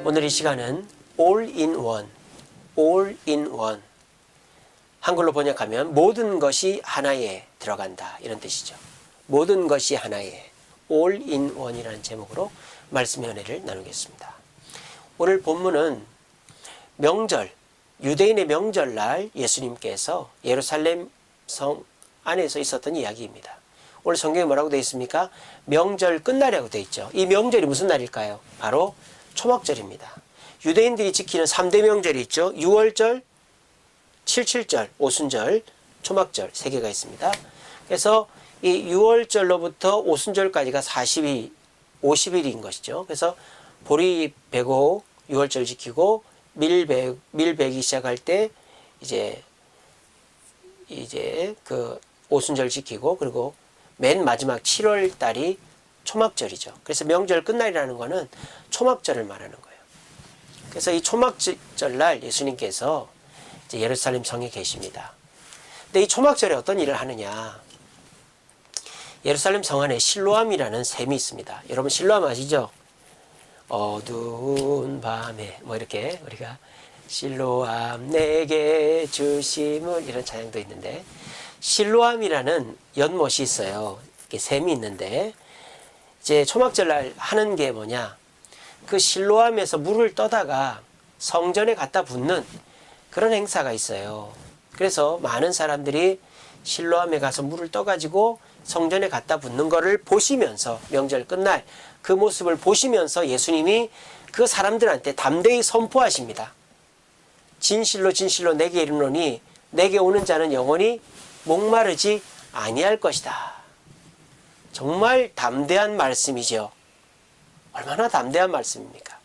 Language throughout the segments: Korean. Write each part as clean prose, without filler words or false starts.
오늘 이 시간은 all in one, all in one. 한글로 번역하면 모든 것이 하나에 들어간다, 이런 뜻이죠. 모든 것이 하나에, all in one이라는 제목으로 말씀의 은혜를 나누겠습니다. 오늘 본문은 명절, 유대인의 명절날 예수님께서 예루살렘 성 안에서 있었던 이야기입니다. 오늘 성경에 뭐라고 되어 있습니까? 명절 끝날이라고 되어 있죠. 이 명절이 무슨 날일까요? 바로 초막절입니다. 유대인들이 지키는 3대 명절이 있죠. 6월절, 77절, 오순절, 초막절 3개가 있습니다. 그래서 이 6월절로부터 오순절까지가 50일인 것이죠. 그래서 보리 베고 6월절 지키고 밀베기 시작할 때 이제 그 오순절 지키고, 그리고 맨 마지막 7월 달이 초막절이죠. 그래서 명절 끝날이라는 거는 초막절을 말하는 거예요. 그래서 이 초막절 날 예수님께서 이제 예루살렘 성에 계십니다. 근데 이 초막절에 어떤 일을 하느냐? 예루살렘 성 안에 실로암이라는 샘이 있습니다. 여러분 실로암 아시죠? 어두운 밤에 뭐 이렇게 우리가 실로암 내게 주심을, 이런 찬양도 있는데, 실로암이라는 연못이 있어요. 이렇게 샘이 있는데, 이제 초막절날 하는 게 뭐냐? 그 실로암에서 물을 떠다가 성전에 갖다 붓는 그런 행사가 있어요. 그래서 많은 사람들이 실로암에 가서 물을 떠가지고 성전에 갖다 붓는 거를 보시면서, 명절 끝날 그 모습을 보시면서 예수님이 그 사람들한테 담대히 선포하십니다. 진실로 진실로 내게 이르노니 내게 오는 자는 영원히 목마르지 아니할 것이다. 정말 담대한 말씀이죠. 얼마나 담대한 말씀입니까?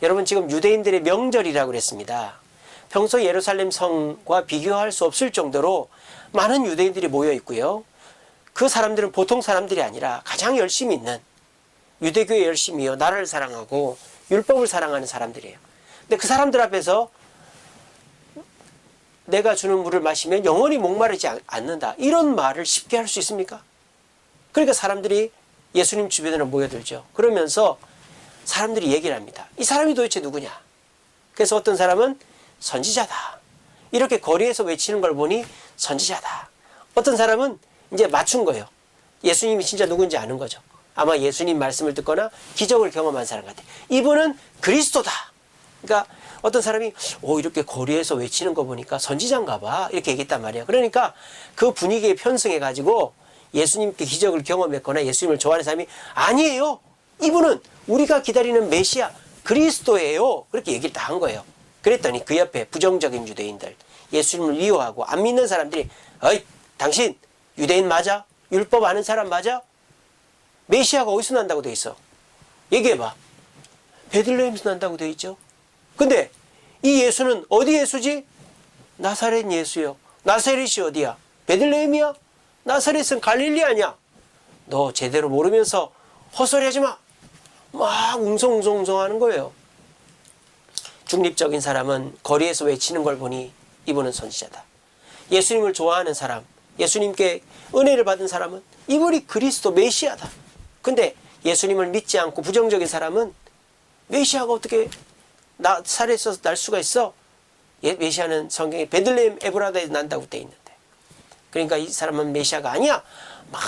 여러분, 지금 유대인들의 명절이라고 그랬습니다. 평소 예루살렘 성과 비교할 수 없을 정도로 많은 유대인들이 모여 있고요. 그 사람들은 보통 사람들이 아니라 가장 열심히 있는, 유대교에 열심히요, 나라를 사랑하고 율법을 사랑하는 사람들이에요. 근데 그 사람들 앞에서 내가 주는 물을 마시면 영원히 목마르지 않는다, 이런 말을 쉽게 할 수 있습니까? 그러니까 사람들이 예수님 주변으로 모여들죠. 그러면서 사람들이 얘기를 합니다. 이 사람이 도대체 누구냐? 그래서 어떤 사람은 선지자다, 이렇게 거리에서 외치는 걸 보니 선지자다. 어떤 사람은 이제 맞춘 거예요. 예수님이 진짜 누군지 아는 거죠. 아마 예수님 말씀을 듣거나 기적을 경험한 사람 같아요. 이분은 그리스도다. 그러니까 어떤 사람이 이렇게 거리에서 외치는 거 보니까 선지자인가 봐, 이렇게 얘기했단 말이에요. 그러니까 그 분위기에 편승해 가지고 예수님께 기적을 경험했거나 예수님을 좋아하는 사람이, 아니에요, 이분은 우리가 기다리는 메시아 그리스도예요, 그렇게 얘기를 다 한 거예요. 그랬더니 그 옆에 부정적인 유대인들, 예수님을 미워하고 안 믿는 사람들이, 어이, 당신 유대인 맞아? 율법 아는 사람 맞아? 메시아가 어디서 난다고 돼 있어? 얘기해봐. 베들레헴에서 난다고 돼 있죠. 근데 이 예수는 어디 예수지? 나사렛 예수요. 나사렛이 어디야? 베들레헴이야? 나사렛은 갈릴리 아니야? 너 제대로 모르면서 헛소리하지 마. 막 웅성웅성 하는 거예요. 중립적인 사람은 거리에서 외치는 걸 보니 이분은 선지자다. 예수님을 좋아하는 사람, 예수님께 은혜를 받은 사람은 이분이 그리스도 메시아다. 근데 예수님을 믿지 않고 부정적인 사람은, 메시아가 어떻게 나사렛에서 날 수가 있어? 메시아는 성경에 베들레헴 에브라다에서 난다고 돼 있는데, 그러니까 이 사람은 메시아가 아니야. 막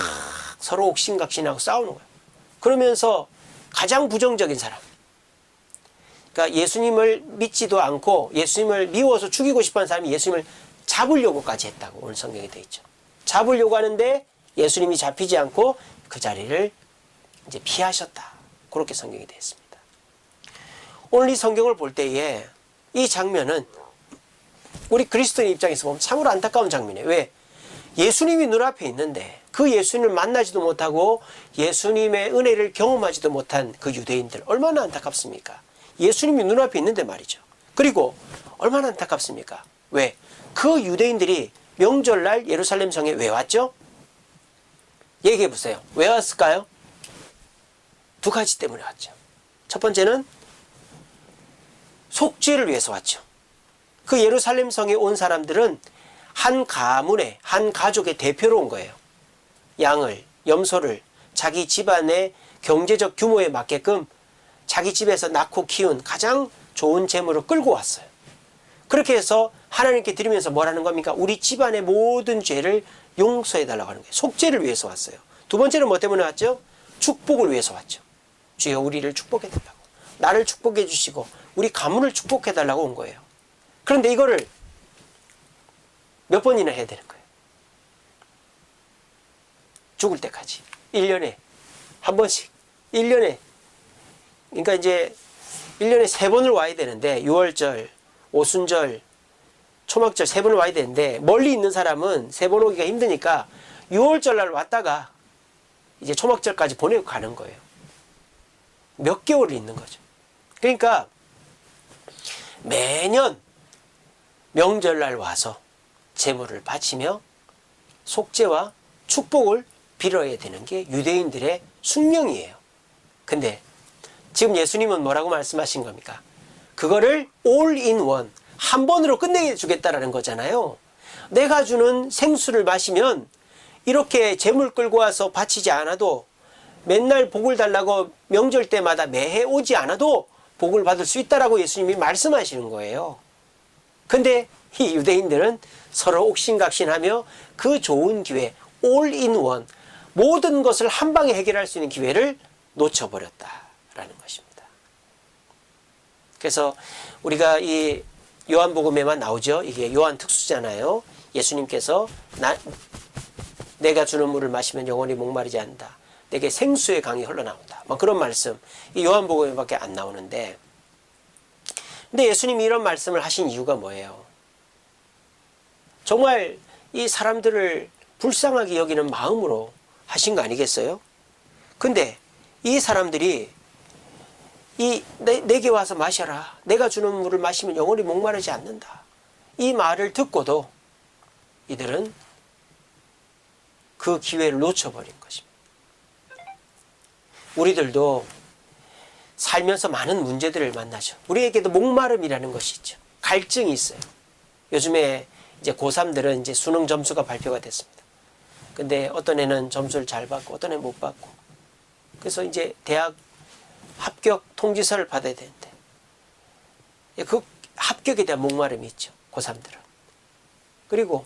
서로 옥신각신하고 싸우는 거예요. 그러면서 가장 부정적인 사람, 그러니까 예수님을 믿지도 않고 예수님을 미워서 죽이고 싶어하는 사람이 예수님을 잡으려고까지 했다고 오늘 성경에 돼 있죠. 잡으려고 하는데 예수님이 잡히지 않고 그 자리를 이제 피하셨다, 그렇게 성경이 되어 있습니다. 오늘 이 성경을 볼 때에 이 장면은 우리 그리스도인 입장에서 보면 참으로 안타까운 장면이에요. 왜? 예수님이 눈앞에 있는데 그 예수님을 만나지도 못하고 예수님의 은혜를 경험하지도 못한 그 유대인들, 얼마나 안타깝습니까? 예수님이 눈앞에 있는데 말이죠. 그리고 얼마나 안타깝습니까? 왜? 그 유대인들이 명절날 예루살렘 성에 왜 왔죠? 얘기해 보세요. 왜 왔을까요? 두 가지 때문에 왔죠. 첫 번째는 속죄를 위해서 왔죠. 그 예루살렘 성에 온 사람들은 한 가문의, 한 가족의 대표로 온 거예요. 양을, 염소를 자기 집안의 경제적 규모에 맞게끔 자기 집에서 낳고 키운 가장 좋은 재물을 끌고 왔어요. 그렇게 해서 하나님께 드리면서 뭐라는 겁니까? 우리 집안의 모든 죄를 용서해달라고 하는 거예요. 속죄를 위해서 왔어요. 두 번째는 뭐 때문에 왔죠? 축복을 위해서 왔죠. 주여 우리를 축복해달라고. 나를 축복해 주시고 우리 가문을 축복해달라고 온 거예요. 그런데 이거를 몇 번이나 해야 되는 거예요? 죽을 때까지. 1년에 한 번씩. 1년에. 그러니까 이제 1년에 3번을 와야 되는데 6월절, 오순절, 초막절 3번을 와야 되는데 멀리 있는 사람은 3번 오기가 힘드니까 6월절 날 왔다가 이제 초막절까지 보내고 가는 거예요. 몇 개월을 있는 거죠. 그러니까 매년 명절날 와서 제물을 바치며 속죄와 축복을 빌어야 되는 게 유대인들의 숙명이에요. 근데 지금 예수님은 뭐라고 말씀하신 겁니까? 그거를 all in one, 한 번으로 끝내게 주겠다라는 거잖아요. 내가 주는 생수를 마시면 이렇게 제물 끌고 와서 바치지 않아도 맨날 복을 달라고 명절 때마다 매해 오지 않아도 복을 받을 수 있다라고 예수님이 말씀하시는 거예요. 근데 이 유대인들은 서로 옥신각신하며 그 좋은 기회, all in one, 모든 것을 한 방에 해결할 수 있는 기회를 놓쳐버렸다라는 것입니다. 그래서 우리가 이 요한복음에만 나오죠. 이게 요한 특수잖아요. 예수님께서 내가 주는 물을 마시면 영원히 목마르지 않는다. 내게 생수의 강이 흘러나온다. 뭐 그런 말씀. 이 요한복음에밖에 안 나오는데, 근데 예수님이 이런 말씀을 하신 이유가 뭐예요? 정말 이 사람들을 불쌍하게 여기는 마음으로 하신 거 아니겠어요? 근데 이 사람들이 내게 와서 마셔라. 내가 주는 물을 마시면 영원히 목마르지 않는다. 이 말을 듣고도 이들은 그 기회를 놓쳐버린 것입니다. 우리들도 살면서 많은 문제들을 만나죠. 우리에게도 목마름이라는 것이 있죠. 갈증이 있어요. 요즘에 이제 고3들은 이제 수능 점수가 발표가 됐습니다. 근데 어떤 애는 점수를 잘 받고 어떤 애는 못 받고. 그래서 이제 대학 합격 통지서를 받아야 되는데 그 합격에 대한 목마름이 있죠. 고3들은. 그리고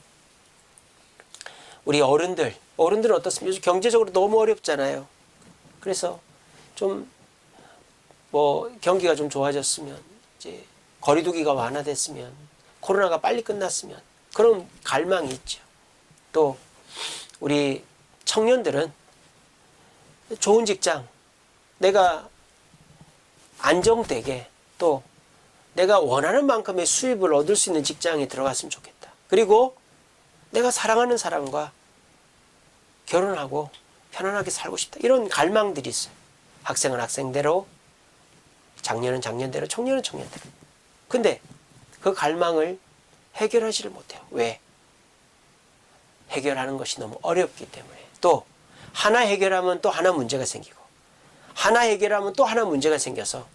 우리 어른들은 어떻습니까? 요즘 경제적으로 너무 어렵잖아요. 그래서 좀 뭐 경기가 좀 좋아졌으면, 이제 거리두기가 완화됐으면, 코로나가 빨리 끝났으면 그런 갈망이 있죠. 또 우리 청년들은 좋은 직장, 내가 안정되게 또 내가 원하는 만큼의 수입을 얻을 수 있는 직장에 들어갔으면 좋겠다. 그리고 내가 사랑하는 사람과 결혼하고 편안하게 살고 싶다. 이런 갈망들이 있어요. 학생은 학생대로, 장년은 장년대로, 청년은 청년대로. 근데 그 갈망을 해결하지를 못해요. 왜? 해결하는 것이 너무 어렵기 때문에. 또 하나 해결하면 또 하나 문제가 생기고, 하나 해결하면 또 하나 문제가 생겨서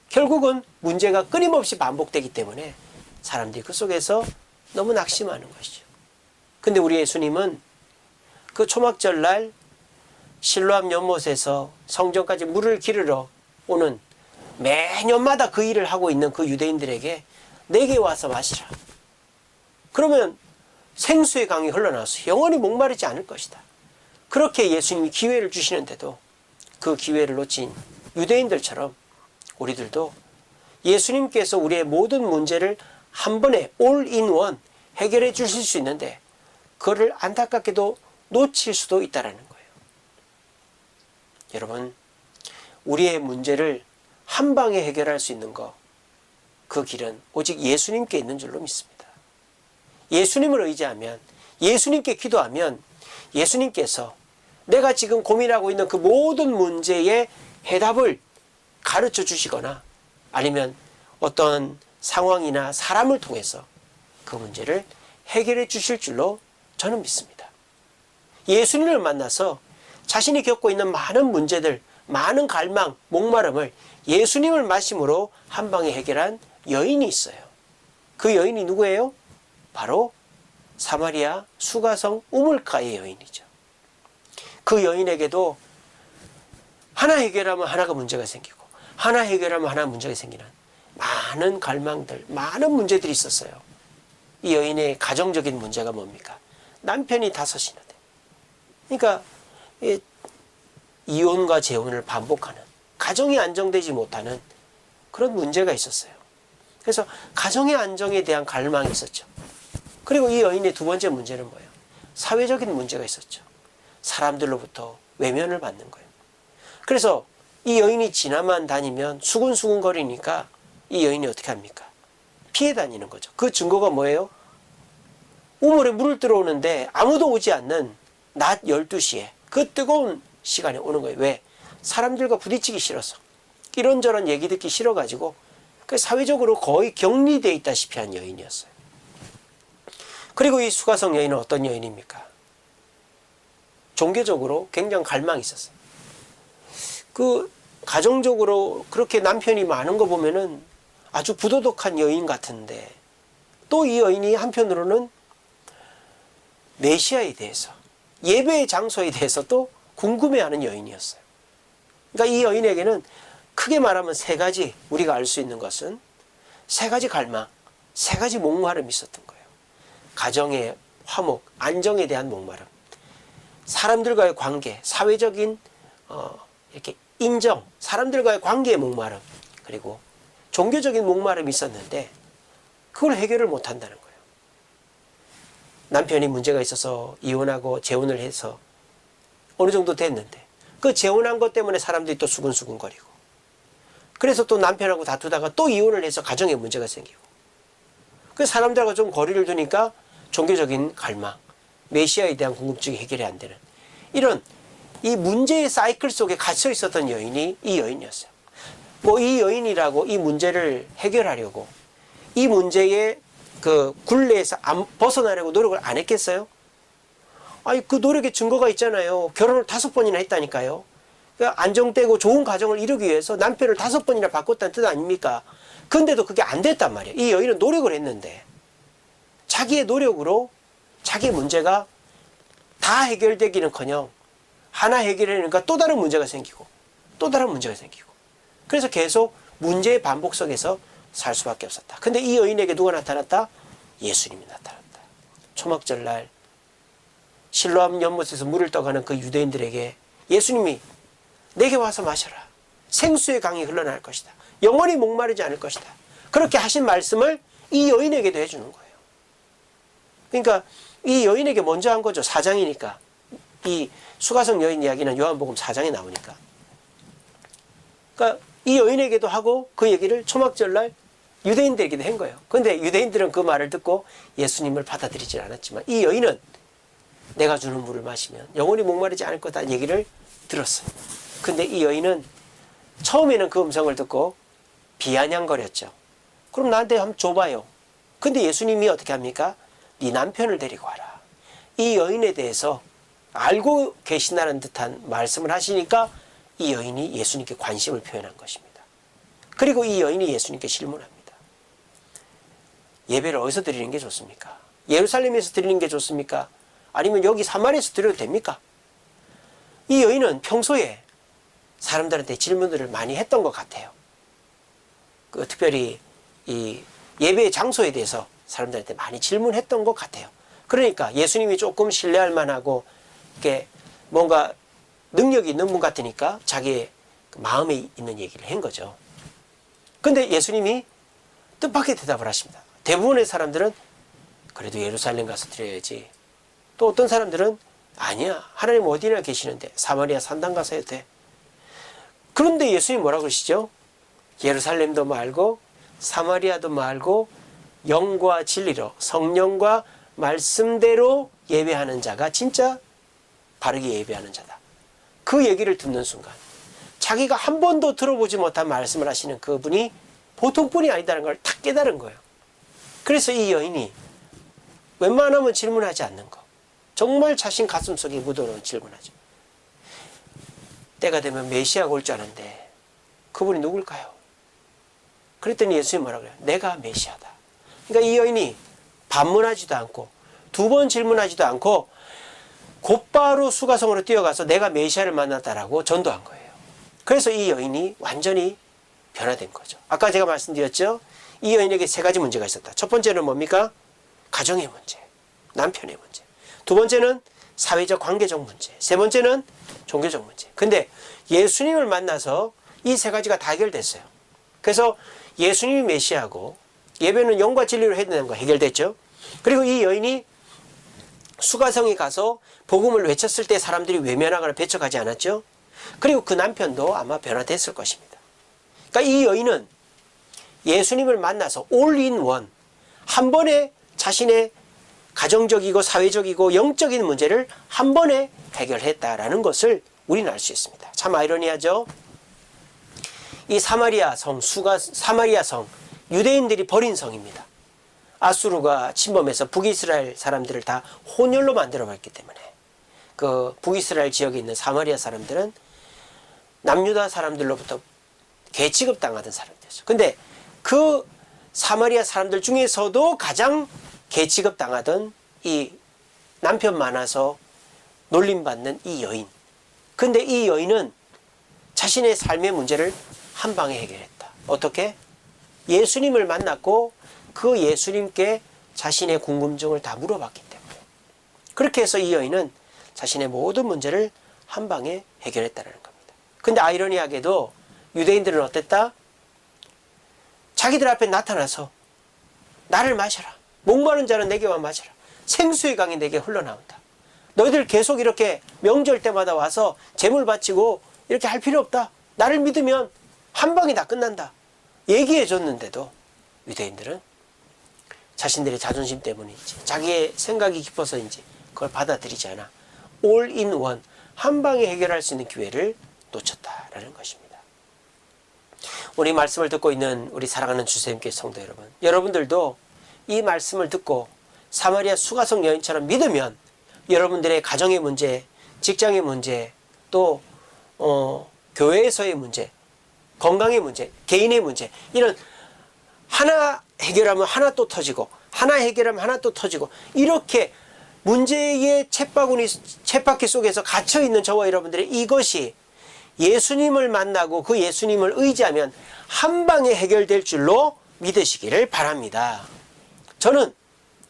결국은 문제가 끊임없이 반복되기 때문에 사람들이 그 속에서 너무 낙심하는 것이죠. 근데 우리 예수님은 그 초막절날 실로암 연못에서 성전까지 물을 기르러 오는, 매년마다 그 일을 하고 있는 그 유대인들에게 내게 와서 마시라. 그러면 생수의 강이 흘러나와서 영원히 목마르지 않을 것이다. 그렇게 예수님이 기회를 주시는데도 그 기회를 놓친 유대인들처럼 우리들도 예수님께서 우리의 모든 문제를 한 번에 all in one 해결해 주실 수 있는데 그거를 안타깝게도 놓칠 수도 있다는 거예요. 여러분, 우리의 문제를 한 방에 해결할 수 있는 것, 그 길은 오직 예수님께 있는 줄로 믿습니다. 예수님을 의지하면, 예수님께 기도하면 예수님께서 내가 지금 고민하고 있는 그 모든 문제의 해답을 가르쳐 주시거나 아니면 어떤 상황이나 사람을 통해서 그 문제를 해결해 주실 줄로 저는 믿습니다. 예수님을 만나서 자신이 겪고 있는 많은 문제들, 많은 갈망, 목마름을 예수님을 마심으로 한 방에 해결한 여인이 있어요. 그 여인이 누구예요? 바로 사마리아 수가성 우물가의 여인이죠. 그 여인에게도 하나 해결하면 하나가 문제가 생기고, 하나 해결하면 하나 문제가 생기는 많은 갈망들, 많은 문제들이 있었어요. 이 여인의 가정적인 문제가 뭡니까? 남편이 5이나 돼. 그러니까 이혼과 재혼을 반복하는, 가정이 안정되지 못하는 그런 문제가 있었어요. 그래서 가정의 안정에 대한 갈망이 있었죠. 그리고 이 여인의 두 번째 문제는 뭐예요? 사회적인 문제가 있었죠. 사람들로부터 외면을 받는 거예요. 그래서 이 여인이 지나만 다니면 수근수근 거리니까 이 여인이 어떻게 합니까? 피해 다니는 거죠. 그 증거가 뭐예요? 우물에 물을 들어오는데 아무도 오지 않는 낮 12시에 그 뜨거운 시간에 오는 거예요. 왜? 사람들과 부딪히기 싫어서. 이런저런 얘기 듣기 싫어가지고 사회적으로 거의 격리되어 있다시피 한 여인이었어요. 그리고 이 수가성 여인은 어떤 여인입니까? 종교적으로 굉장히 갈망이 있었어요. 가정적으로 그렇게 남편이 많은 거 보면은 아주 부도덕한 여인 같은데, 또 이 여인이 한편으로는 메시아에 대해서, 예배의 장소에 대해서 또 궁금해하는 여인이었어요. 그러니까 이 여인에게는 크게 말하면 3가지, 우리가 알 수 있는 것은 3가지 갈망, 3가지 목마름이 있었던 거예요. 가정의 화목, 안정에 대한 목마름, 사람들과의 관계, 사회적인 이렇게 인정, 사람들과의 관계의 목마름, 그리고 종교적인 목마름이 있었는데 그걸 해결을 못한다는 거예요. 남편이 문제가 있어서 이혼하고 재혼을 해서 어느 정도 됐는데 그 재혼한 것 때문에 사람들이 또 수근수근거리고, 그래서 또 남편하고 다투다가 또 이혼을 해서 가정에 문제가 생기고, 그 사람들하고 좀 거리를 두니까 종교적인 갈망, 메시아에 대한 궁금증이 해결이 안 되는 이런 이 문제의 사이클 속에 갇혀 있었던 여인이 이 여인이었어요. 이 여인이라고 이 문제를 해결하려고 이 문제의 그 굴레에서 벗어나려고 노력을 안 했겠어요? 아니, 그 노력의 증거가 있잖아요. 결혼을 5번이나 했다니까요. 그러니까 안정되고 좋은 가정을 이루기 위해서 남편을 5번이나 바꿨다는 뜻 아닙니까? 근데도 그게 안 됐단 말이에요. 이 여인은 노력을 했는데 자기의 노력으로 자기의 문제가 다 해결되기는커녕 하나 해결하니까 또 다른 문제가 생기고 또 다른 문제가 생기고, 그래서 계속 문제의 반복 속에서 살 수밖에 없었다. 근데 이 여인에게 누가 나타났다? 예수님이 나타났다. 초막절날 실로암 연못에서 물을 떠가는 그 유대인들에게 예수님이 내게 와서 마셔라. 생수의 강이 흘러날 것이다. 영원히 목마르지 않을 것이다. 그렇게 하신 말씀을 이 여인에게도 해주는 거예요. 그러니까 이 여인에게 먼저 한 거죠. 4장이니까. 이 수가성 여인 이야기는 요한복음 4장에 나오니까. 그러니까 이 여인에게도 하고 그 얘기를 초막절날 유대인들에게도 한 거예요. 그런데 유대인들은 그 말을 듣고 예수님을 받아들이지 않았지만 이 여인은 내가 주는 물을 마시면 영원히 목마르지 않을 거다 얘기를 들었어요. 근데 이 여인은 처음에는 그 음성을 듣고 비아냥거렸죠. 그럼 나한테 한번 줘봐요. 근데 예수님이 어떻게 합니까? 네 남편을 데리고 와라. 이 여인에 대해서 알고 계신다는 듯한 말씀을 하시니까 이 여인이 예수님께 관심을 표현한 것입니다. 그리고 이 여인이 예수님께 질문합니다. 예배를 어디서 드리는 게 좋습니까? 예루살렘에서 드리는 게 좋습니까? 아니면 여기 사마리아에서 드려도 됩니까? 이 여인은 평소에 사람들한테 질문들을 많이 했던 것 같아요. 특별히 이 예배의 장소에 대해서 사람들한테 많이 질문했던 것 같아요. 그러니까 예수님이 조금 신뢰할 만하고 이렇게 뭔가 능력이 있는 분 같으니까 자기의 마음에 있는 얘기를 한 거죠. 근데 예수님이 뜻밖의 대답을 하십니다. 대부분의 사람들은 그래도 예루살렘 가서 드려야지. 또 어떤 사람들은 아니야, 하나님 어디나 계시는데 사마리아 산당 가서 해도 돼. 그런데 예수님이 뭐라고 그러시죠? 예루살렘도 말고 사마리아도 말고 영과 진리로 성령과 말씀대로 예배하는 자가 진짜 바르게 예배하는 자다. 그 얘기를 듣는 순간 자기가 한 번도 들어보지 못한 말씀을 하시는 그분이 보통 분이 아니다는 걸 탁 깨달은 거예요. 그래서 이 여인이 웬만하면 질문하지 않는 거, 정말 자신 가슴속에 묻어놓은 질문하죠. 때가 되면 메시아가 올 줄 아는데 그분이 누굴까요? 그랬더니 예수님이 뭐라고 그래요? 내가 메시아다. 그러니까 이 여인이 반문하지도 않고 2번 질문하지도 않고 곧바로 수가성으로 뛰어가서 내가 메시아를 만났다라고 전도한 거예요. 그래서 이 여인이 완전히 변화된 거죠. 아까 제가 말씀드렸죠. 이 여인에게 세 가지 문제가 있었다. 첫 번째는 뭡니까? 가정의 문제, 남편의 문제. 두 번째는 사회적 관계적 문제. 세 번째는 종교적 문제. 근데 예수님을 만나서 이 세 가지가 다 해결됐어요. 그래서 예수님이 메시아고 예배는 영과 진리로 해야 되는 거 해결됐죠. 그리고 이 여인이 수가성에 가서 복음을 외쳤을 때 사람들이 외면하거나 배척하지 않았죠. 그리고 그 남편도 아마 변화됐을 것입니다. 그러니까 이 여인은 예수님을 만나서 올인원, 한 번에 자신의 가정적이고 사회적이고 영적인 문제를 한 번에 해결했다라는 것을 우리는 알 수 있습니다. 참 아이러니하죠. 이 사마리아 성, 유대인들이 버린 성입니다. 아수르가 침범해서 북이스라엘 사람들을 다 혼혈로 만들어버렸기 때문에 그 북이스라엘 지역에 있는 사마리아 사람들은 남유다 사람들로부터 개취급 당하던 사람들이었어요. 근데 그 사마리아 사람들 중에서도 가장 개취급 당하던 이 남편 많아서 놀림받는 이 여인. 근데 이 여인은 자신의 삶의 문제를 한 방에 해결했다. 어떻게? 예수님을 만났고 그 예수님께 자신의 궁금증을 다 물어봤기 때문에. 그렇게 해서 이 여인은 자신의 모든 문제를 한 방에 해결했다는 겁니다. 근데 아이러니하게도 유대인들은 어땠다? 자기들 앞에 나타나서 나를 마셔라. 목마른 자는 내게만 마셔라. 생수의 강이 내게 흘러나온다. 너희들 계속 이렇게 명절 때마다 와서 제물 바치고 이렇게 할 필요 없다. 나를 믿으면 한 방에 다 끝난다. 얘기해 줬는데도 유대인들은 자신들의 자존심 때문인지 자기의 생각이 깊어서인지 그걸 받아들이지 않아 올 인 원, 한 방에 해결할 수 있는 기회를 놓쳤다라는 것입니다. 우리 말씀을 듣고 있는 우리 사랑하는 주님께 성도 여러분, 여러분들도 이 말씀을 듣고 사마리아 수가성 여인처럼 믿으면 여러분들의 가정의 문제, 직장의 문제, 또 교회에서의 문제, 건강의 문제, 개인의 문제, 이런 하나 해결하면 하나 또 터지고 하나 해결하면 하나 또 터지고 이렇게 문제의 쳇바퀴 속에서 갇혀있는 저와 여러분들의 이것이 예수님을 만나고 그 예수님을 의지하면 한 방에 해결될 줄로 믿으시기를 바랍니다. 저는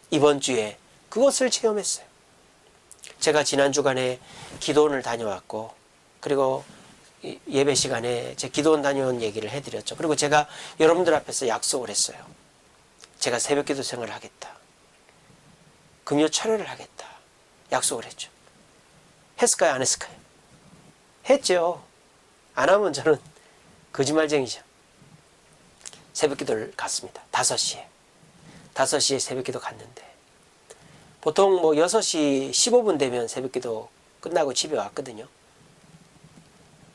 이번 주에 그것을 체험했어요. 제가 지난 주간에 기도원을 다녀왔고 그리고 예배 시간에 제 기도원 다녀온 얘기를 해드렸죠. 그리고 제가 여러분들 앞에서 약속을 했어요. 제가 새벽 기도 생활을 하겠다. 금요 철회를 하겠다. 약속을 했죠. 했을까요? 안 했을까요? 했죠. 안 하면 저는 거짓말쟁이죠. 새벽 기도를 갔습니다. 5시에. 5시에 새벽 기도 갔는데 보통 6시 15분 되면 새벽 기도 끝나고 집에 왔거든요.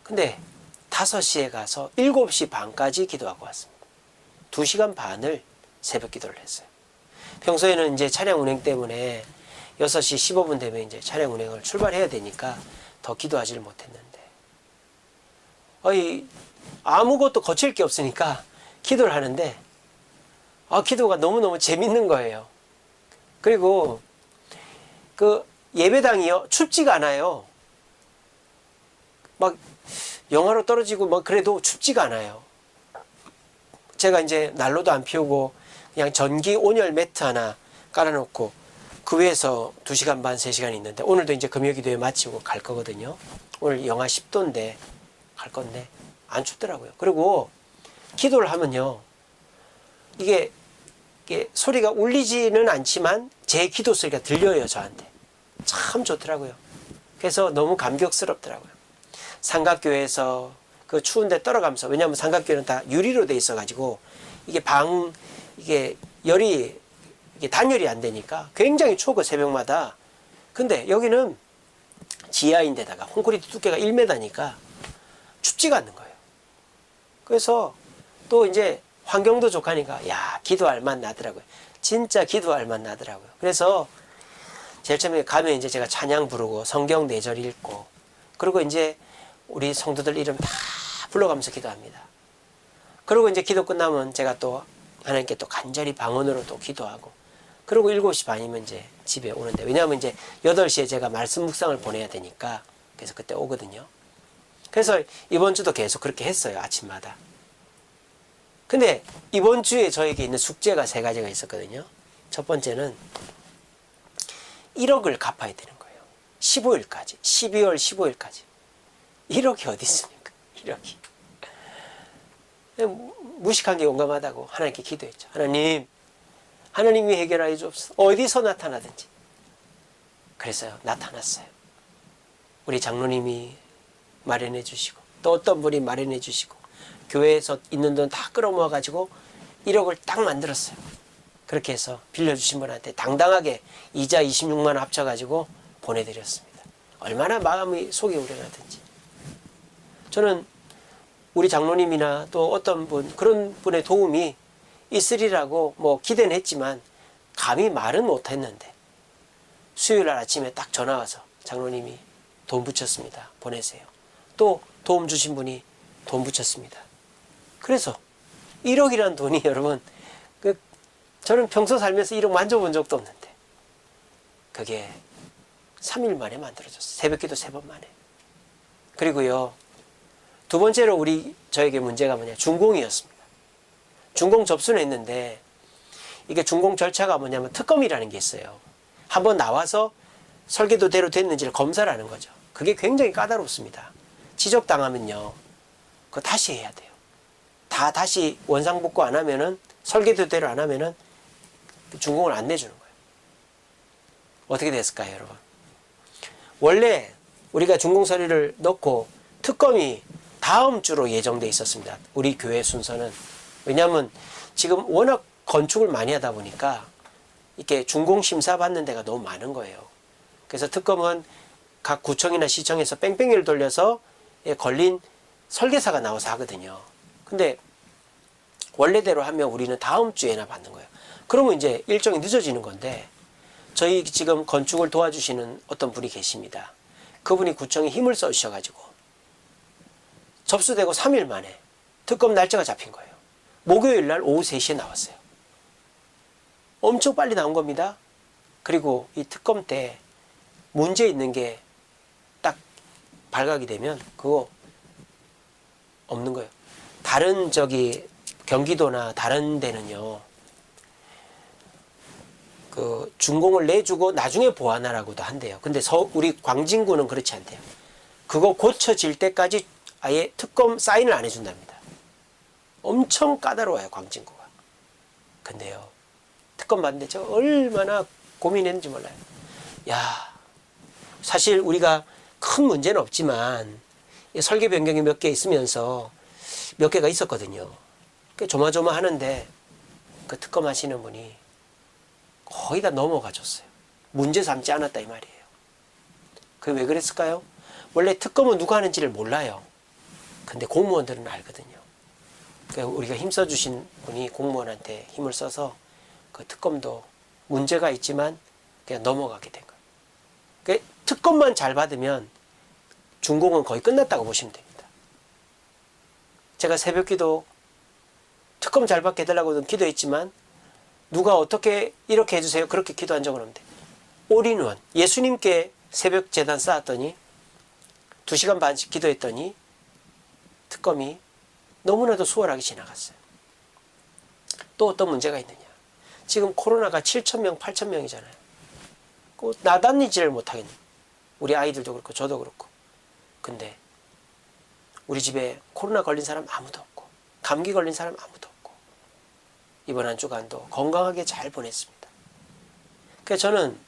근데 5시에 가서 7시 반까지 기도하고 왔습니다. 2시간 반을 새벽 기도를 했어요. 평소에는 이제 차량 운행 때문에 6시 15분 되면 이제 차량 운행을 출발해야 되니까 더 기도하지를 못했는데 아무것도 거칠 게 없으니까 기도를 하는데 기도가 너무너무 재밌는 거예요. 그리고 그 예배당이요 춥지가 않아요. 막 영하로 떨어지고 그래도 춥지가 않아요. 제가 이제 난로도 안 피우고 그냥 전기 온열 매트 하나 깔아놓고 그 위에서 2시간 반 3시간 있는데 오늘도 이제 금요 기도회 마치고 갈 거거든요. 오늘 영하 10도인데 갈 건데 안 춥더라고요. 그리고 기도를 하면요 이게 소리가 울리지는 않지만 제 기도 소리가 들려요. 저한테 참 좋더라고요. 그래서 너무 감격스럽더라고요. 삼각교에서 그 추운데 떨어가면서, 왜냐하면 삼각교는 다 유리로 돼 있어가지고 이게 열이 이게 단열이 안 되니까 굉장히 추워 새벽마다. 근데 여기는 지하인데다가 콘크리트 두께가 1m니까 춥지가 않는 거예요. 그래서 또 이제 환경도 좋으니까 기도할 맛 나더라고요. 진짜 기도할 맛 나더라고요. 그래서 제일 처음에 가면 이제 제가 찬양 부르고 성경 4절 읽고 그리고 이제 우리 성도들 이름 다 불러가면서 기도합니다. 그리고 이제 기도 끝나면 제가 또 하나님께 또 간절히 방언으로 또 기도하고 그리고 7시 반이면 이제 집에 오는데, 왜냐하면 이제 8시에 제가 말씀 묵상을 보내야 되니까 그래서 그때 오거든요. 그래서 이번 주도 계속 그렇게 했어요. 아침마다. 근데 이번 주에 저에게 있는 숙제가 3가지가 있었거든요. 첫 번째는 1억을 갚아야 되는 거예요. 15일까지. 12월 15일까지. 1억이 어디 있습니까? 1억이. 무식한 게 용감하다고 하나님께 기도했죠. 하나님이 해결하여 주옵소서. 어디서 나타나든지. 그래서요, 나타났어요. 우리 장로님이 마련해 주시고, 또 어떤 분이 마련해 주시고, 교회에서 있는 돈 다 끌어모아 가지고 1억을 딱 만들었어요. 그렇게 해서 빌려주신 분한테 당당하게 이자 26만 원 합쳐가지고 보내드렸습니다. 얼마나 마음이 속이 우려나든지. 저는 우리 장로님이나 또 어떤 분, 그런 분의 도움이 있으리라고 뭐 기대는 했지만 감히 말은 못했는데 수요일 날 아침에 딱 전화 와서 장로님이 돈 붙였습니다. 보내세요. 또 도움 주신 분이 돈 붙였습니다. 그래서 1억이라는 돈이 여러분, 저는 평소 살면서 1억 만져본 적도 없는데 그게 3일 만에 만들어졌어요. 새벽기도 3번 만에. 그리고요, 두 번째로 저에게 문제가 뭐냐, 준공이었습니다. 준공 접수는 했는데 이게 준공 절차가 뭐냐면 특검이라는 게 있어요. 한번 나와서 설계도대로 됐는지를 검사를 하는 거죠. 그게 굉장히 까다롭습니다. 지적당하면요, 그거 다시 해야 돼요. 다시 원상복구 안 하면은, 설계도대로 안 하면은 준공을 안 내주는 거예요. 어떻게 됐을까요, 여러분? 원래 우리가 준공 서류를 넣고 특검이 다음 주로 예정돼 있었습니다. 우리 교회 순서는. 왜냐하면 지금 워낙 건축을 많이 하다 보니까 이렇게 준공 심사 받는 데가 너무 많은 거예요. 그래서 특검은 각 구청이나 시청에서 뺑뺑이를 돌려서 걸린 설계사가 나와서 하거든요. 근데 원래대로 하면 우리는 다음 주에나 받는 거예요. 그러면 이제 일정이 늦어지는 건데, 저희 지금 건축을 도와주시는 어떤 분이 계십니다. 그분이 구청에 힘을 써주셔가지고 접수되고 3일 만에 특검 날짜가 잡힌 거예요. 목요일 날 오후 3시에 나왔어요. 엄청 빨리 나온 겁니다. 그리고 이 특검 때 문제 있는 게 딱 발각이 되면 그거 없는 거예요. 다른 경기도나 다른 데는요, 그 준공을 내주고 나중에 보완하라고도 한대요. 근데 우리 광진구는 그렇지 않대요. 그거 고쳐질 때까지 아예 특검 사인을 안 해준답니다. 엄청 까다로워요, 광진구가. 근데요, 특검 받는데 제가 얼마나 고민했는지 몰라요. 야, 사실 우리가 큰 문제는 없지만 설계 변경이 몇 개 있으면서 몇 개가 있었거든요. 조마조마 하는데 그 특검 하시는 분이 거의 다 넘어가 줬어요. 문제 삼지 않았다 이 말이에요. 그게 왜 그랬을까요? 원래 특검은 누가 하는지를 몰라요. 근데 공무원들은 알거든요. 그러니까 우리가 힘써주신 분이 공무원한테 힘을 써서 그 특검도 문제가 있지만 그냥 넘어가게 된 거예요. 그러니까 특검만 잘 받으면 준공은 거의 끝났다고 보시면 됩니다. 제가 새벽기도 특검 잘 받게 해달라고 기도했지만 누가 어떻게 이렇게 해주세요 그렇게 기도한 적은 없는데, 올인원 예수님께 새벽 제단 쌓았더니 2시간 반씩 기도했더니 특검이 너무나도 수월하게 지나갔어요. 또 어떤 문제가 있느냐, 지금 코로나가 7,000명 8,000명이잖아요 나다니지를 못하겠네. 우리 아이들도 그렇고 저도 그렇고. 근데 우리 집에 코로나 걸린 사람 아무도 없고 감기 걸린 사람 아무도 없고 이번 한 주간도 건강하게 잘 보냈습니다. 그래서 저는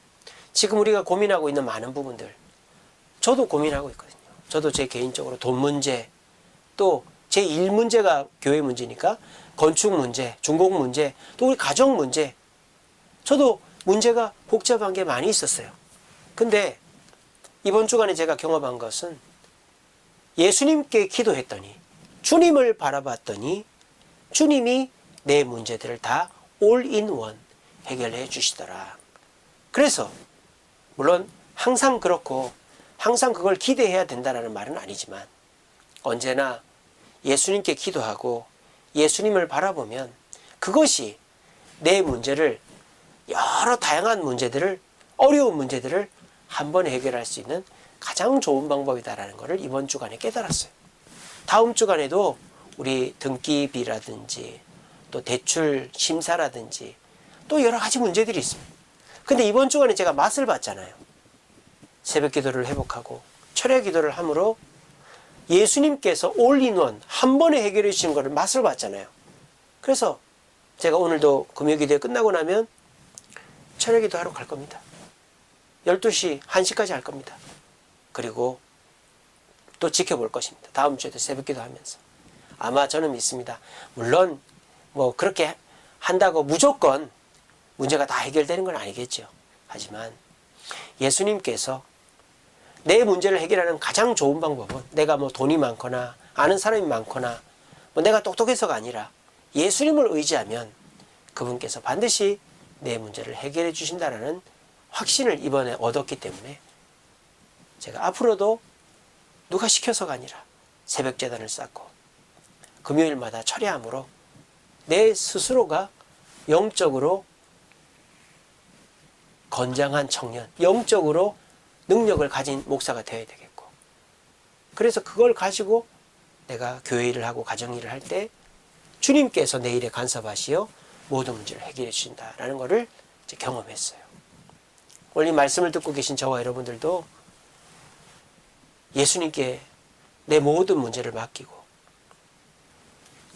지금 우리가 고민하고 있는 많은 부분들, 저도 고민하고 있거든요. 저도 제 개인적으로 돈 문제, 또 제 일 문제가 교회 문제니까 건축 문제, 준공 문제, 또 우리 가정 문제, 저도 문제가 복잡한 게 많이 있었어요. 근데 이번 주간에 제가 경험한 것은 예수님께 기도했더니, 주님을 바라봤더니 주님이 내 문제들을 다 올인원 해결해 주시더라. 그래서 물론 항상 그렇고 항상 그걸 기대해야 된다는 말은 아니지만, 언제나 예수님께 기도하고 예수님을 바라보면 그것이 내 문제를, 여러 다양한 문제들을, 어려운 문제들을 한 번에 해결할 수 있는 가장 좋은 방법이다라는 것을 이번 주간에 깨달았어요. 다음 주간에도 우리 등기비라든지 또 대출 심사라든지 또 여러 가지 문제들이 있습니다. 근데 이번 주간에 제가 맛을 봤잖아요. 새벽 기도를 회복하고 철야 기도를 함으로 예수님께서 올인원 한 번에 해결해 주신 것을 맛을 봤잖아요. 그래서 제가 오늘도 금요 기도회 끝나고 나면 철야 기도하러 갈 겁니다. 12시, 1시까지 할 겁니다. 그리고 또 지켜볼 것입니다. 다음 주에도 새벽 기도하면서. 아마 저는 믿습니다. 물론 뭐 그렇게 한다고 무조건 문제가 다 해결되는 건 아니겠죠. 하지만 예수님께서 내 문제를 해결하는 가장 좋은 방법은 내가 뭐 돈이 많거나 아는 사람이 많거나 뭐 내가 똑똑해서가 아니라 예수님을 의지하면 그분께서 반드시 내 문제를 해결해 주신다는 확신을 이번에 얻었기 때문에 제가 앞으로도 누가 시켜서가 아니라 새벽 제단을 쌓고 금요일마다 철야함으로 내 스스로가 영적으로 건장한 청년, 영적으로 능력을 가진 목사가 되어야 되겠고, 그래서 그걸 가지고 내가 교회 일을 하고 가정 일을 할 때 주님께서 내 일에 간섭하시어 모든 문제를 해결해 주신다라는 것을 이제 경험했어요. 오늘 이 말씀을 듣고 계신 저와 여러분들도 예수님께 내 모든 문제를 맡기고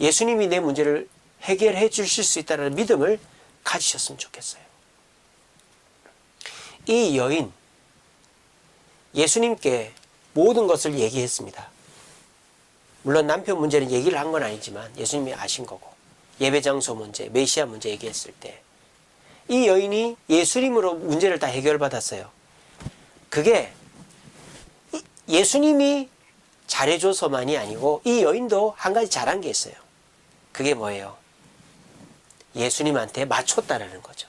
예수님이 내 문제를 해결해 주실 수 있다는 믿음을 가지셨으면 좋겠어요. 이 여인, 예수님께 모든 것을 얘기했습니다. 물론 남편 문제는 얘기를 한 건 아니지만 예수님이 아신 거고, 예배 장소 문제, 메시아 문제 얘기했을 때 이 여인이 예수님으로 문제를 다 해결받았어요. 그게 예수님이 잘해줘서만이 아니고 이 여인도 한 가지 잘한 게 있어요. 그게 뭐예요? 예수님한테 맞췄다라는 거죠.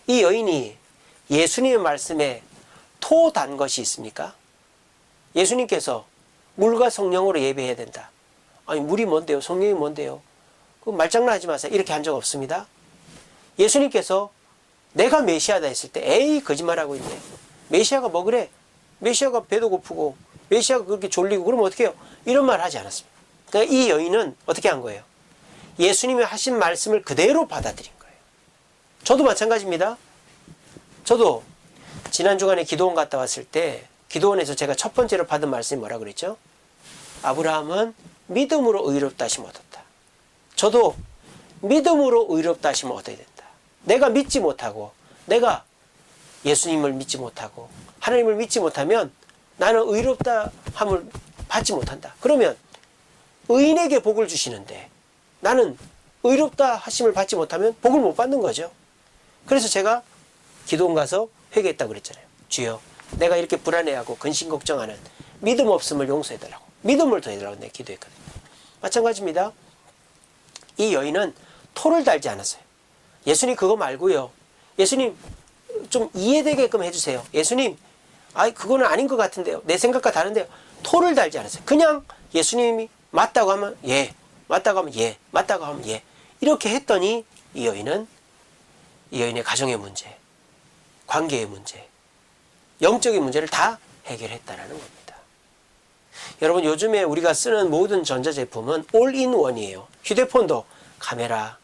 이 여인이 예수님의 말씀에 토단 것이 있습니까? 예수님께서 물과 성령으로 예배해야 된다. 아니 물이 뭔데요? 성령이 뭔데요? 그 말장난하지 마세요. 이렇게 한 적 없습니다. 예수님께서 내가 메시아다 했을 때 에이 거짓말하고 있네. 메시아가 뭐 그래? 메시아가 배도 고프고 메시아가 그렇게 졸리고 그러면 어떻게 해요? 이런 말 하지 않았습니다. 그러니까 이 여인은 어떻게 한 거예요? 예수님이 하신 말씀을 그대로 받아들인 거예요. 저도 마찬가지입니다. 저도 지난 주간에 기도원 갔다 왔을 때 기도원에서 제가 첫 번째로 받은 말씀이 뭐라 그랬죠? 아브라함은 믿음으로 의롭다 하심을 얻었다. 저도 믿음으로 의롭다 하심을 얻어야 된다. 내가 믿지 못하고 내가 예수님을 믿지 못하고 하나님을 믿지 못하면 나는 의롭다 함을 받지 못한다. 그러면 의인에게 복을 주시는데 나는 의롭다 하심을 받지 못하면 복을 못 받는 거죠. 그래서 제가 기도원 가서 회개했다고 그랬잖아요. 주여, 내가 이렇게 불안해하고 근심 걱정하는 믿음 없음을 용서해달라고, 믿음을 더해달라고 내가 기도했거든요. 마찬가지입니다. 이 여인은 토를 달지 않았어요. 예수님 그거 말고요. 예수님 좀 이해되게끔 해주세요. 예수님, 그거는 아닌 것 같은데요. 내 생각과 다른데요. 토를 달지 않았어요. 그냥 예수님이 맞다고 하면 예, 맞다고 하면 예, 맞다고 하면 예. 이렇게 했더니 이 여인의 가정의 문제, 관계의 문제, 영적인 문제를 다 해결했다라는 겁니다. 여러분, 요즘에 우리가 쓰는 모든 전자제품은 올인원이에요. 휴대폰도 카메라,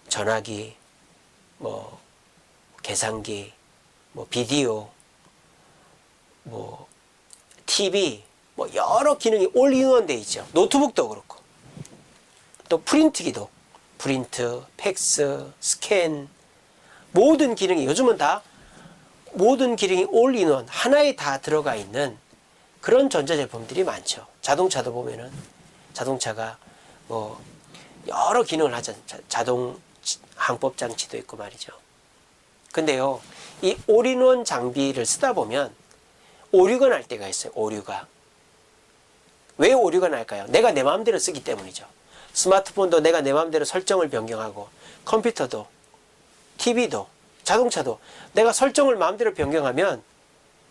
전화기, 계산기, 비디오, TV, 여러 기능이 올인원 돼 있죠. 노트북도 그렇고. 또 프린트기도, 프린트, 팩스, 스캔, 모든 기능이 요즘은 다 모든 기능이 올인원 하나에 다 들어가 있는 그런 전자제품들이 많죠. 자동차도 보면은 자동차가 여러 기능을 하잖아요. 자동 항법 장치도 있고 말이죠. 근데요, 이 올인원 장비를 쓰다 보면 오류가 날 때가 있어요. 오류가. 왜 오류가 날까요? 내가 내 마음대로 쓰기 때문이죠. 스마트폰도 내가 내 마음대로 설정을 변경하고, 컴퓨터도, TV도, 자동차도 내가 설정을 마음대로 변경하면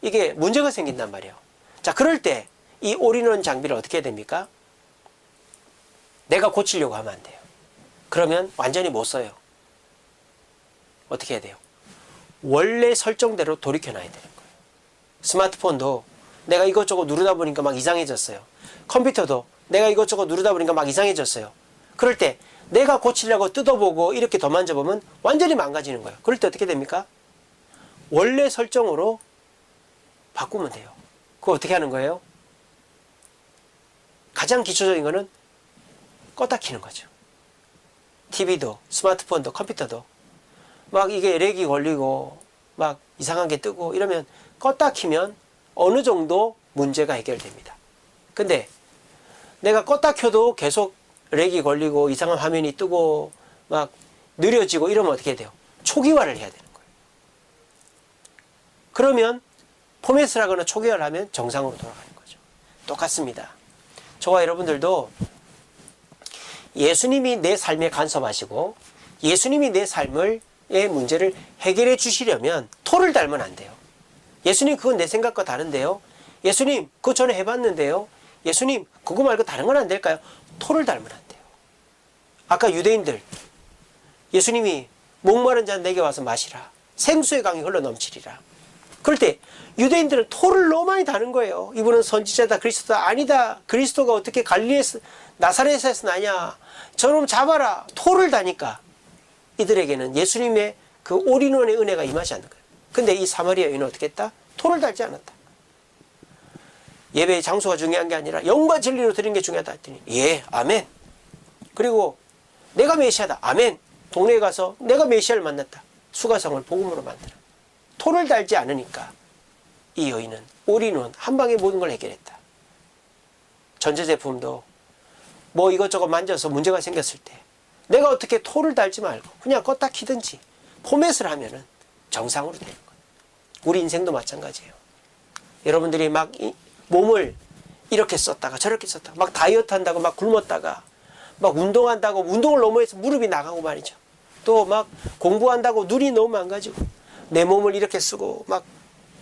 이게 문제가 생긴단 말이에요. 자, 그럴 때 이 올인원 장비를 어떻게 해야 됩니까? 내가 고치려고 하면 안 돼요. 그러면 완전히 못 써요. 어떻게 해야 돼요? 원래 설정대로 돌이켜 놔야 되는 거예요. 스마트폰도 내가 이것저것 누르다 보니까 막 이상해졌어요. 컴퓨터도 내가 이것저것 누르다 보니까 막 이상해졌어요. 그럴 때 내가 고치려고 뜯어보고 이렇게 더 만져보면 완전히 망가지는 거예요. 그럴 때 어떻게 됩니까? 원래 설정으로 바꾸면 돼요. 그거 어떻게 하는 거예요? 가장 기초적인 거는 껐다 키는 거죠. TV도 스마트폰도 컴퓨터도 막 이게 렉이 걸리고 막 이상한 게 뜨고 이러면 껐다 키면 어느 정도 문제가 해결됩니다. 근데 내가 껐다 켜도 계속 렉이 걸리고 이상한 화면이 뜨고 막 느려지고 이러면 어떻게 돼요? 초기화를 해야 되는 거예요. 그러면 포맷을 하거나 초기화를 하면 정상으로 돌아가는 거죠. 똑같습니다. 저와 여러분들도 예수님이 내 삶에 간섭하시고 예수님이 내 삶의 문제를 해결해 주시려면 토를 달면 안 돼요. 예수님 그건 내 생각과 다른데요. 예수님 그거 전에 해봤는데요. 예수님 그거 말고 다른 건 안 될까요? 토를 달면 안 돼요. 아까 유대인들 예수님이 목마른 자 내게 와서 마시라. 생수의 강이 흘러 넘치리라. 그럴 때 유대인들은 토를 너무 많이 다는 거예요. 이분은 선지자다, 그리스도다, 아니다. 그리스도가 어떻게 갈릴리에서 나사렛에서 나냐. 저놈 잡아라. 토를 다니까 이들에게는 예수님의 그 올인원의 은혜가 임하지 않는 거예요. 근데 이 사마리아 여인은 어떻게 했다? 토를 달지 않았다. 예배의 장소가 중요한 게 아니라 영과 진리로 드리는 게 중요하다 했더니 예, 아멘. 그리고 내가 메시아다. 아멘. 동네에 가서 내가 메시아를 만났다. 수가성을 복음으로 만드는. 토를 달지 않으니까 이 여인은 올인원 한 방에 모든 걸 해결했다. 전자제품도 뭐 이것저것 만져서 문제가 생겼을 때 내가 어떻게 토를 달지 말고 그냥 껐다 키든지 포맷을 하면은 정상으로 되는 거예요. 우리 인생도 마찬가지예요. 여러분들이 막 몸을 이렇게 썼다가 저렇게 썼다가 막 다이어트 한다고 막 굶었다가 막 운동한다고 운동을 너무 해서 무릎이 나가고 말이죠. 또 막 공부한다고 눈이 너무 망가지고 내 몸을 이렇게 쓰고 막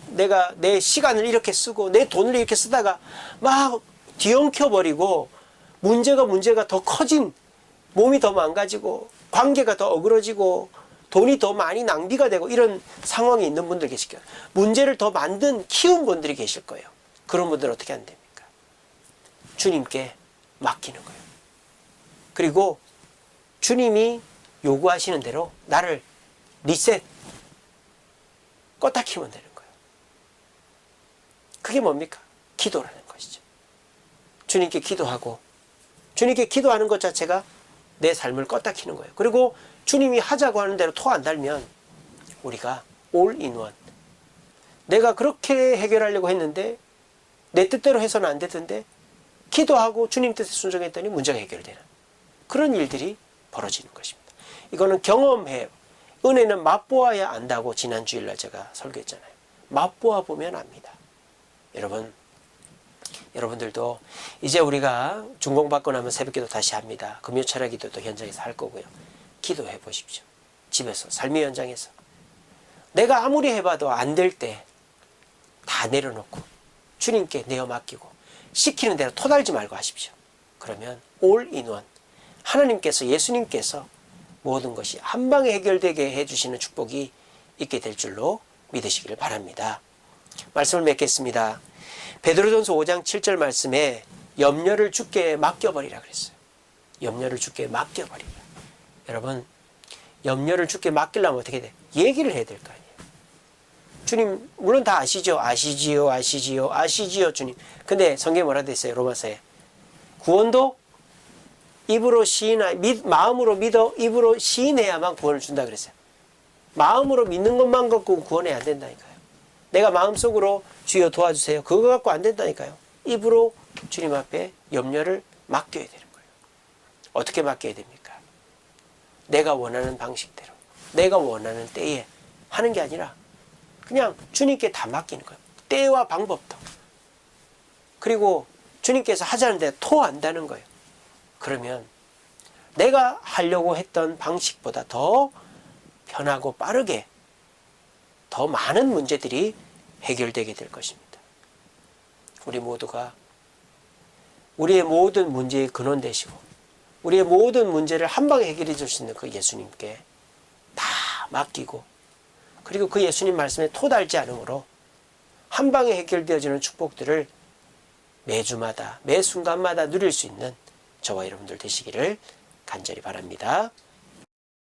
내가 내 시간을 이렇게 쓰고 내 돈을 이렇게 쓰다가 막 뒤엉켜버리고 문제가 더 커진 몸이 더 망가지고 관계가 더 어그러지고 돈이 더 많이 낭비가 되고 이런 상황에 있는 분들 계실 거예요. 문제를 더 키운 분들이 계실 거예요. 그런 분들은 어떻게 하면 됩니까? 주님께 맡기는 거예요. 그리고 주님이 요구하시는 대로 나를 리셋 껐다 키면 되는 거예요. 그게 뭡니까? 기도라는 것이죠. 주님께 기도하고 주님께 기도하는 것 자체가 내 삶을 껐다 키는 거예요. 그리고 주님이 하자고 하는 대로 토 안 달면 우리가 올 인 원. 내가 그렇게 해결하려고 했는데 내 뜻대로 해서는 안 되던데 기도하고 주님 뜻에 순종했더니 문제가 해결되는 그런 일들이 벌어지는 것입니다. 이거는 경험해요. 은혜는 맛보아야 안다고 지난 주일날 제가 설교했잖아요. 맛보아 보면 압니다. 여러분들도 이제 우리가 준공받고 나면 새벽기도 다시 합니다. 금요 철야기도도 현장에서 할 거고요. 기도해 보십시오. 집에서 삶의 현장에서 내가 아무리 해봐도 안 될 때 다 내려놓고 주님께 내어 맡기고 시키는 대로 토달지 말고 하십시오. 그러면 올 인 원 하나님께서 예수님께서 모든 것이 한 방에 해결되게 해주시는 축복이 있게 될 줄로 믿으시기를 바랍니다. 말씀을 맺겠습니다. 베드로전서 5장 7절 말씀에 염려를 주께 맡겨버리라 그랬어요. 염려를 주께 맡겨버리라. 여러분 염려를 주께 맡기려면 어떻게 돼? 얘기를 해야 될 거 아니에요. 주님 물론 다 아시죠? 아시지요 주님. 근데 성경에 뭐라 됐어요? 로마서에 구원도 입으로 마음으로 믿어 입으로 시인해야만 구원을 준다 그랬어요. 마음으로 믿는 것만 갖고 구원이 안 된다니까요. 내가 마음속으로 주여 도와주세요. 그거 갖고 안 된다니까요. 입으로 주님 앞에 염려를 맡겨야 되는 거예요. 어떻게 맡겨야 됩니까? 내가 원하는 방식대로 내가 원하는 때에 하는 게 아니라 그냥 주님께 다 맡기는 거예요. 때와 방법도. 그리고 주님께서 하자는데 토 안다는 거예요. 그러면 내가 하려고 했던 방식보다 더 편하고 빠르게 더 많은 문제들이 해결되게 될 것입니다. 우리 모두가 우리의 모든 문제의 근원 되시고 우리의 모든 문제를 한 방에 해결해 줄 수 있는 그 예수님께 다 맡기고 그리고 그 예수님 말씀에 토달지 않으므로 한 방에 해결되어지는 축복들을 매주마다 매 순간마다 누릴 수 있는 저와 여러분들 되시기를 간절히 바랍니다.